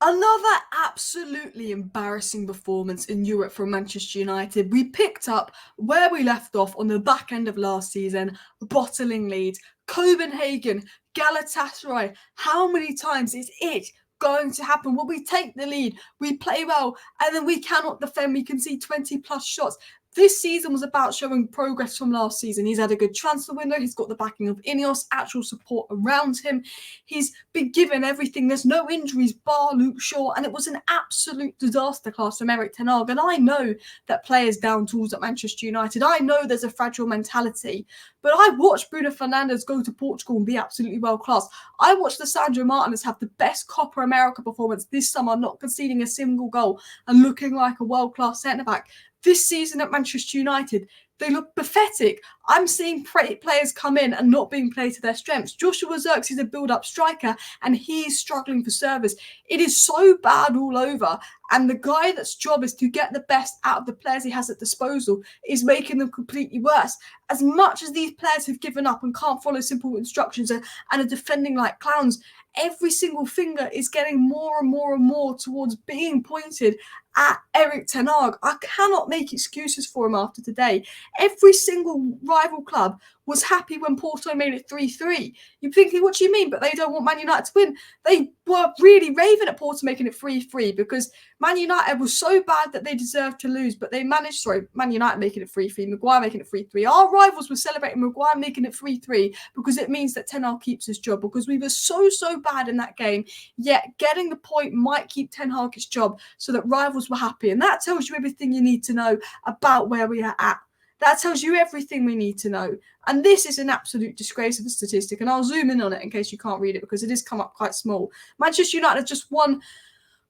Another absolutely embarrassing performance in Europe from Manchester United. We picked up where we left off on the back end of last season, bottling leads. Copenhagen, Galatasaray. How many times is it going to happen? Well, we take the lead, we play well, and then we cannot defend. We can see 20 plus shots. This season was about showing progress from last season. He's had a good transfer window. He's got the backing of Ineos, actual support around him. He's been given everything. There's no injuries bar Luke Shaw, and it was an absolute disaster class from Erik Ten Hag. And I know that players down tools at Manchester United. I know there's a fragile mentality, but I watched Bruno Fernandes go to Portugal and be absolutely world class. I watched Lisandro Martinez have the best Copa America performance this summer, not conceding a single goal and looking like a world class centre back. This season at Manchester United, they look pathetic. I'm seeing players come in and not being played to their strengths. Joshua Zirkzee is a build-up striker, and he's struggling for service. It is so bad all over, and the guy that's job is to get the best out of the players he has at disposal is making them completely worse. As much as these players have given up and can't follow simple instructions and are defending like clowns, every single finger is getting more and more and more towards being pointed at Erik Ten Hag. I cannot make excuses for him after today. Every single rival club was happy when Porto made it 3-3. You're thinking, what do you mean? But they don't want Man United to win. They were really raving at Porto making it 3-3 because Man United was so bad that they deserved to lose, but they managed, Man United making it 3-3, Maguire making it 3-3. Our rivals were celebrating Maguire making it 3-3 because it means that Ten Hag keeps his job, because we were so bad in that game, yet getting the point might keep Ten Hag his job so that rivals were happy. And that tells you everything you need to know about where we are at. That tells you everything we need to know. And this is an absolute disgrace of a statistic. And I'll zoom in on it in case you can't read it because it has come up quite small. Manchester United have just won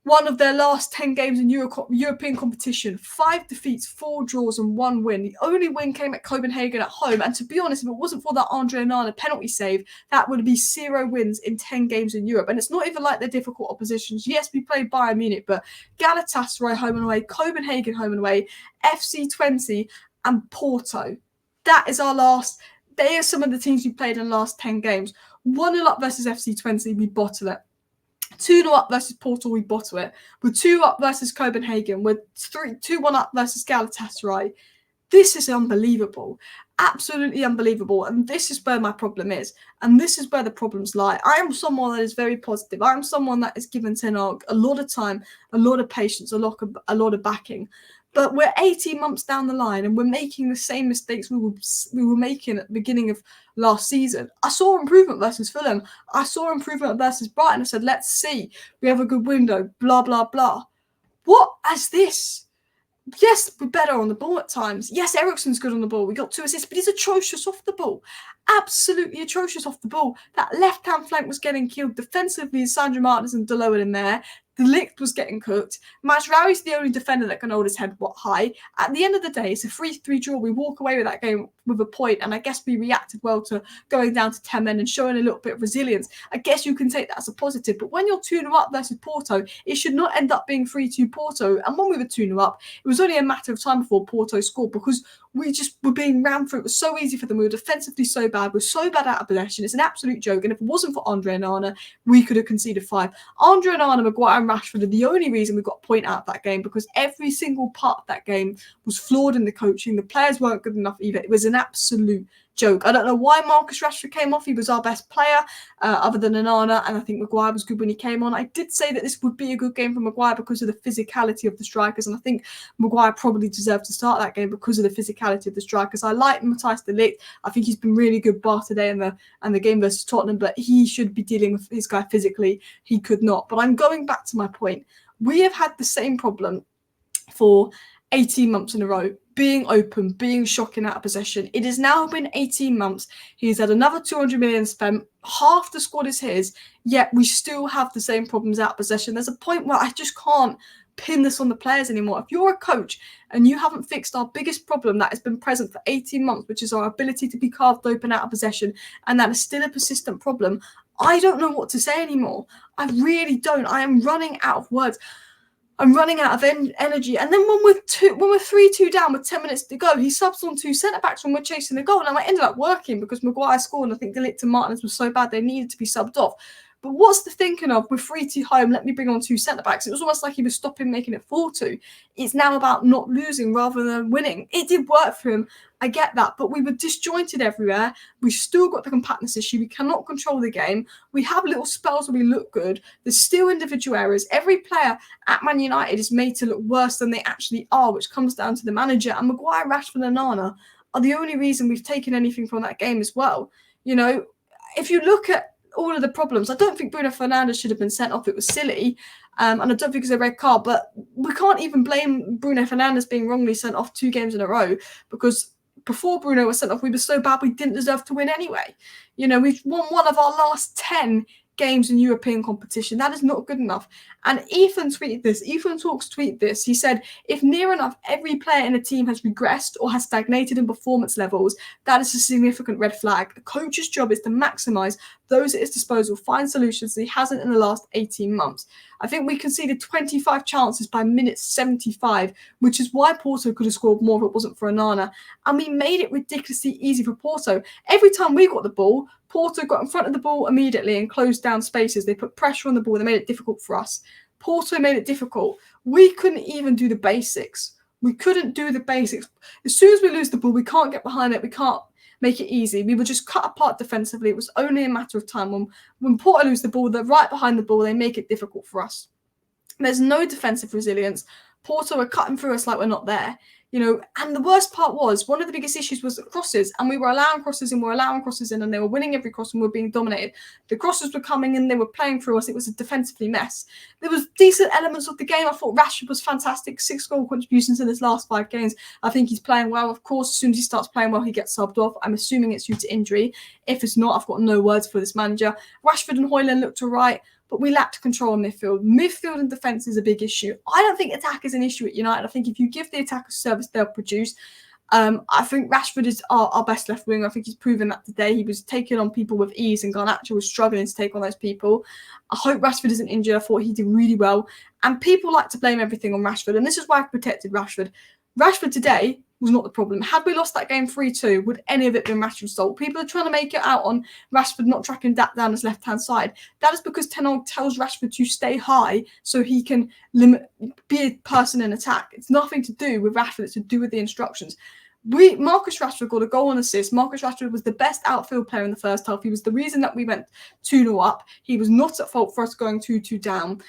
one of their last 10 games in European competition. 5 defeats, 4 draws and 1 win. The only win came at Copenhagen at home. And to be honest, if it wasn't for that Andre Onana penalty save, that would be 0 wins in 10 games in Europe. And it's not even like they're difficult oppositions. Yes, we played Bayern Munich, but Galatasaray home and away, Copenhagen home and away, FC 20 and Porto. That is our last. They are some of the teams we played in the last 10 games. 1-0 up versus FC 20, we bottle it. 2-0 up versus Porto, we bottle it. We're 2 up versus Copenhagen. We're 2-1 up versus Galatasaray. This is unbelievable. Absolutely unbelievable. And this is where my problem is. And this is where the problems lie. I am someone that is very positive. I am someone that is given Ten Hag a lot of time, a lot of patience, a lot of backing. But we're 18 months down the line and we're making the same mistakes we were making at the beginning of last season. I saw improvement versus Fulham. I saw improvement versus Brighton. I said, let's see. We have a good window, blah, blah, blah. What is this? Yes, we're better on the ball at times. Yes, Eriksen's good on the ball. We got 2 assists, but he's atrocious off the ball. Absolutely atrocious off the ball. That left-hand flank was getting killed defensively. Sandro Martinez and Delowen in there. The Ligt was getting cooked. Mazraoui's the only defender that can hold his head high. At the end of the day, it's a 3-3 draw. We walk away with that game with a point, and I guess we reacted well to going down to 10 men and showing a little bit of resilience. I guess you can take that as a positive, but when you're 2-0 up versus Porto, it should not end up being 3-2 Porto. And when we were 2-0 up, it was only a matter of time before Porto scored because we just were being rammed through. It was so easy for them. We were defensively so bad. We're so bad out of possession. It's an absolute joke. And if it wasn't for Andre Onana, we could have conceded 5. Andre Onana, Maguire and Rashford are the only reason we got a point out of that game, because every single part of that game was flawed in the coaching. The players weren't good enough either. It was an absolute joke. I don't know why Marcus Rashford came off. He was our best player other than Onana, and I think Maguire was good when he came on. I did say that this would be a good game for Maguire because of the physicality of the strikers, and I think Maguire probably deserved to start that game because of the physicality of the strikers. I like Matthijs de Ligt. I think he's been really good bar today in the game versus Tottenham, but he should be dealing with his guy physically. He could not. But I'm going back to my point. We have had the same problem for 18 months in a row, being open, being shocking out of possession. It has now been 18 months. He's had another 200 million spent. Half the squad is his, yet we still have the same problems out of possession. There's a point where I just can't pin this on the players anymore. If you're a coach and you haven't fixed our biggest problem that has been present for 18 months, which is our ability to be carved open out of possession, and that is still a persistent problem, I don't know what to say anymore. I really don't. I am running out of words. I'm running out of energy. And then when we're 3-2 down with 10 minutes to go, he subs on 2 centre-backs when we're chasing a goal. And I ended up working because Maguire scored, and I think De Ligt and Martinez was so bad they needed to be subbed off. But what's the thinking of, we're 3-2 home, let me bring on 2 centre-backs? It was almost like he was stopping making it 4-2. It's now about not losing rather than winning. It did work for him, I get that, but we were disjointed everywhere. We still got the compactness issue. We cannot control the game. We have little spells where we look good. There's still individual errors. Every player at Man United is made to look worse than they actually are, which comes down to the manager. And Maguire, Rashford and Onana are the only reason we've taken anything from that game as well. You know, if you look at all of the problems, I don't think Bruno Fernandes should have been sent off. It was silly. And I don't think it's a red card, but we can't even blame Bruno Fernandes being wrongly sent off 2 games in a row, because before Bruno was sent off, we were so bad we didn't deserve to win anyway. You know, we've won one of our last 10 games in European competition. That is not good enough. And Ethan tweeted this. Ethan Talks tweeted this. He said, if near enough every player in a team has regressed or has stagnated in performance levels, that is a significant red flag. A coach's job is to maximise those at his disposal, find solutions that he hasn't in the last 18 months. I think we conceded 25 chances by minute 75, which is why Porto could have scored more if it wasn't for Onana. And we made it ridiculously easy for Porto. Every time we got the ball, Porto got in front of the ball immediately and closed down spaces. They put pressure on the ball. They made it difficult for us. Porto made it difficult. We couldn't even do the basics. We couldn't do the basics. As soon as we lose the ball, we can't get behind it. We can't make it easy. We were just cut apart defensively. It was only a matter of time. When Porto lose the ball, they're right behind the ball. They make it difficult for us. There's no defensive resilience. Porto are cutting through us like we're not there. You know, and the worst part was, one of the biggest issues was the crosses, and we were allowing crosses in, and they were winning every cross, and we were being dominated. The crosses were coming in, they were playing through us. It was a defensively mess. There was decent elements of the game. I thought Rashford was fantastic. 6 goal contributions in his last 5 games. I think he's playing well. Of course, as soon as he starts playing well, he gets subbed off. I'm assuming it's due to injury. If it's not, I've got no words for this manager. Rashford and Hojlund looked all right, but we lacked control in midfield. Midfield and defence is a big issue. I don't think attack is an issue at United. I think if you give the attack a service, they'll produce. I think Rashford is our best left winger. I think he's proven that today. He was taking on people with ease, and Garnacho was struggling to take on those people. I hope Rashford isn't injured. I thought he did really well. And people like to blame everything on Rashford, and this is why I've protected Rashford. Rashford today was not the problem. Had we lost that game 3-2, would any of it been Rashford's fault? People are trying to make it out on Rashford not tracking that down his left-hand side. That is because Ten Hag tells Rashford to stay high so he can be a person in attack. It's nothing to do with Rashford. It's to do with the instructions. Marcus Rashford got a goal and assist. Marcus Rashford was the best outfield player in the first half. He was the reason that we went 2-0 up. He was not at fault for us going 2-2 down.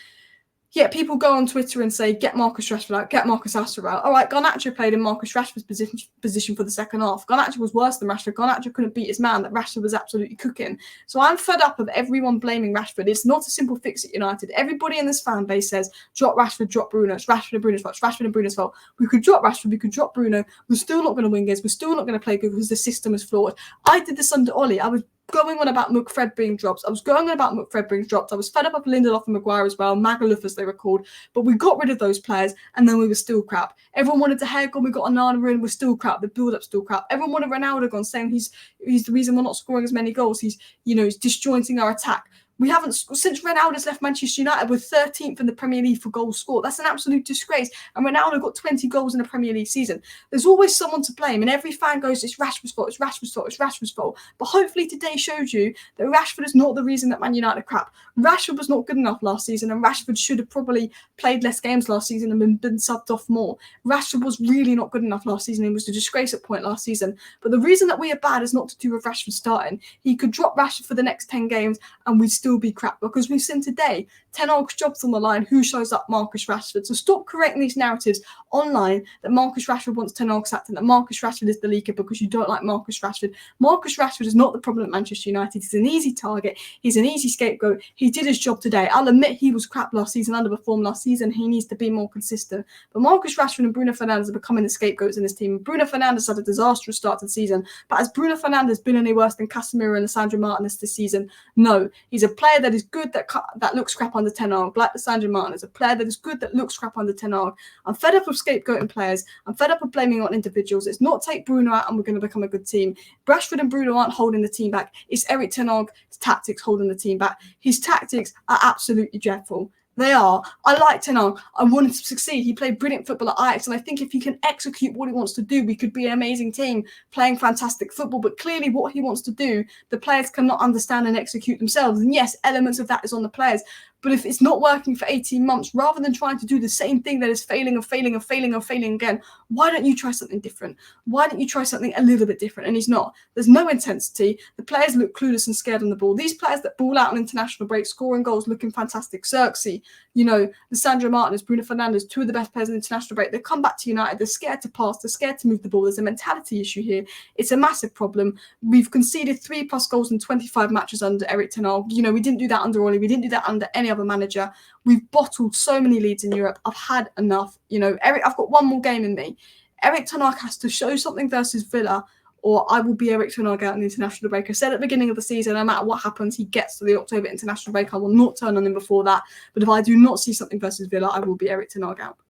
Yet people go on Twitter and say, get Marcus Rashford out, get Marcus Rashford out. All right, Garnacho played in Marcus Rashford's position for the second half. Garnacho was worse than Rashford. Garnacho couldn't beat his man that Rashford was absolutely cooking. So I'm fed up of everyone blaming Rashford. It's not a simple fix at United. Everybody in this fan base says, drop Rashford, drop Bruno. It's Rashford and Bruno's fault. It's Rashford and Bruno's fault. We could drop Rashford, we could drop Bruno. We're still not going to win games. We're still not going to play good because the system is flawed. I did this under Ollie. I was going on about McFred being dropped. I was going on about McFred being dropped. I was fed up of Lindelof and Maguire as well, Magaluf as they were called. But we got rid of those players, and then we were still crap. Everyone wanted to Hag on. We got Onana in. We're still crap. The build-up still crap. Everyone wanted Ronaldo gone, saying he's the reason we're not scoring as many goals. He's disjointing our attack. We haven't, since Ronaldo's left Manchester United, we're 13th in the Premier League for goals scored. That's an absolute disgrace. And Ronaldo got 20 goals in a Premier League season. There's always someone to blame, and every fan goes, it's Rashford's fault, it's Rashford's fault, it's Rashford's fault. But hopefully today showed you that Rashford is not the reason that Man United are crap. Rashford was not good enough last season, and Rashford should have probably played less games last season and been subbed off more. Rashford was really not good enough last season. He was a disgrace at point last season. But the reason that we are bad is not to do with Rashford starting. He could drop Rashford for the next 10 games and we'd still be crap, because we've seen today, Ten Hag's job's on the line. Who shows up? Marcus Rashford. So stop creating these narratives online that Marcus Rashford wants Ten Hag sacked and that Marcus Rashford is the leaker because you don't like Marcus Rashford. Marcus Rashford is not the problem at Manchester United. He's an easy target. He's an easy scapegoat. He did his job today. I'll admit he was crap last season, underperformed last season. He needs to be more consistent. But Marcus Rashford and Bruno Fernandes are becoming the scapegoats in this team. Bruno Fernandes had a disastrous start to the season. But has Bruno Fernandes been any worse than Casemiro and Lissandro Martinez this season? No. He's a player that is good, that looks crap under Ten Hag, like Lissandro Martinez, a player that is good that looks crap under Ten Hag. I'm fed up of scapegoating players. I'm fed up of blaming on individuals. It's not take Bruno out and we're going to become a good team. Rashford and Bruno aren't holding the team back. It's Eric Ten Hag's tactics holding the team back. His tactics are absolutely dreadful. They are. I like Ten Hag. I want him to succeed. He played brilliant football at Ajax, and I think if he can execute what he wants to do, we could be an amazing team playing fantastic football. But clearly, what he wants to do, the players cannot understand and execute themselves. And yes, elements of that is on the players. But if it's not working for 18 months, rather than trying to do the same thing that is failing again, why don't you try something different? Why don't you try something a little bit different? And he's not. There's no intensity. The players look clueless and scared on the ball. These players that ball out on international break, scoring goals, looking fantastic. Xerxes, Lisandro Martinez, Bruno Fernandes, two of the best players in the international break. They come back to United. They're scared to pass. They're scared to move the ball. There's a mentality issue here. It's a massive problem. We've conceded 3+ goals in 25 matches under Erik Ten Hag. We didn't do that under Oli. We didn't do that under any other manager. We've bottled so many leads in Europe. I've had enough. I've got one more game in me. Erik Ten Hag has to show something versus Villa, or I will be Erik Ten Hag out in the international break. I said at the beginning of the season, no matter what happens, he gets to the October international break. I will not turn on him before that. But if I do not see something versus Villa, I will be Erik Ten Hag out.